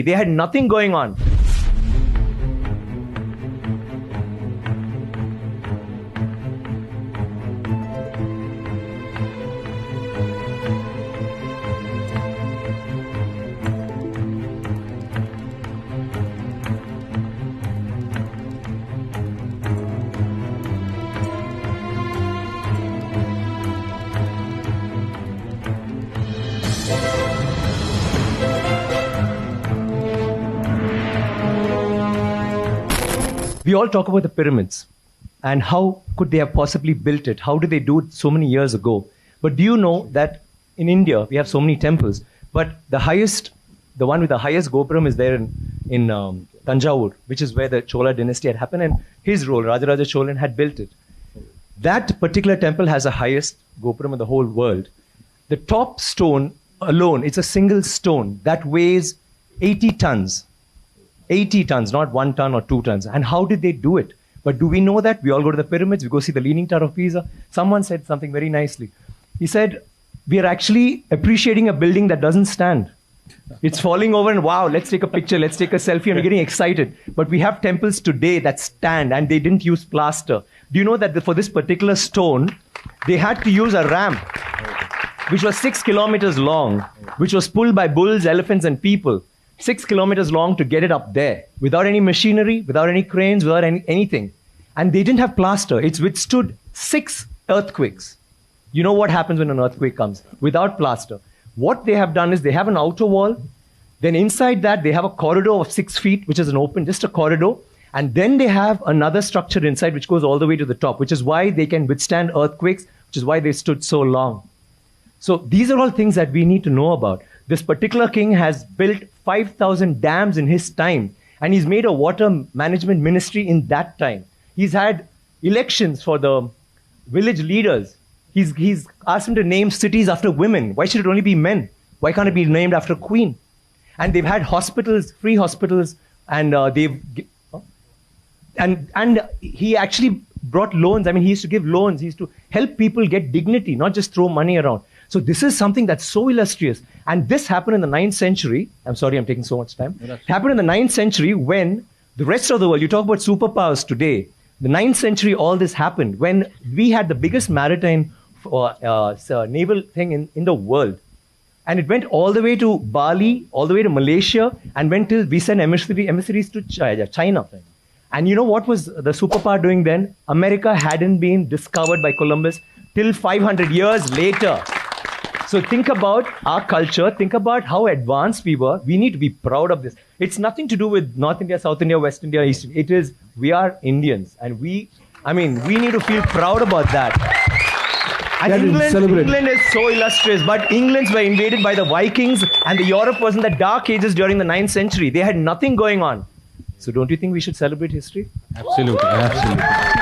They had nothing going on. We all talk about the pyramids and how could they have possibly built it? How did they do it so many years ago? But do you know that in India, we have so many temples, but the one with the highest Gopuram is there in Tanjavur, which is where the Chola dynasty had happened, and his role, Rajaraja Cholan, had built it. That particular temple has the highest Gopuram in the whole world. The top stone alone, it's a single stone that weighs 80 tons. 80 tons, not 1 ton or 2 tons. And how did they do it? But do we know that? We all go to the pyramids, we go see the Leaning Tower of Pisa. Someone said something very nicely. He said, we are actually appreciating a building that doesn't stand. It's falling over and wow, let's take a picture, let's take a selfie, and we're getting excited. But we have temples today that stand and they didn't use plaster. Do you know that for this particular stone, they had to use a ramp, which was 6 kilometers long, which was pulled by bulls, elephants, and people. 6 kilometers long to get it up there, without any machinery, without any cranes, without anything. And they didn't have plaster. It's withstood 6 earthquakes. You know what happens when an earthquake comes? Without plaster. What they have done is they have an outer wall. Then inside that, they have a corridor of 6 feet, which is an open, just a corridor. And then they have another structure inside, which goes all the way to the top, which is why they can withstand earthquakes, which is why they stood so long. So these are all things that we need to know about. This particular king has built 5,000 dams in his time, and he's made a water management ministry in that time. He's had elections for the village leaders. He's asked them to name cities after women. Why should it only be men? Why can't it be named after a queen? And they've had hospitals, free hospitals, and he actually brought loans. I mean, he used to give loans. He used to help people get dignity, not just throw money around. So this is something that's so illustrious. And this happened in the 9th century. I'm sorry, I'm taking so much time. It happened in the 9th century when the rest of the world, you talk about superpowers today, the 9th century, all this happened when we had the biggest maritime naval thing in the world. And it went all the way to Bali, all the way to Malaysia, and went till we sent emissaries to China. And you know what was the superpower doing then? America hadn't been discovered by Columbus till 500 years later. So think about our culture, think about how advanced we were. We need to be proud of this. It's nothing to do with North India, South India, West India, East India. It is, we are Indians. And we need to feel proud about that. And England is so illustrious, but Englands were invaded by the Vikings, and the Europe was in the dark ages during the 9th century. They had nothing going on. So don't you think we should celebrate history? Absolutely, absolutely.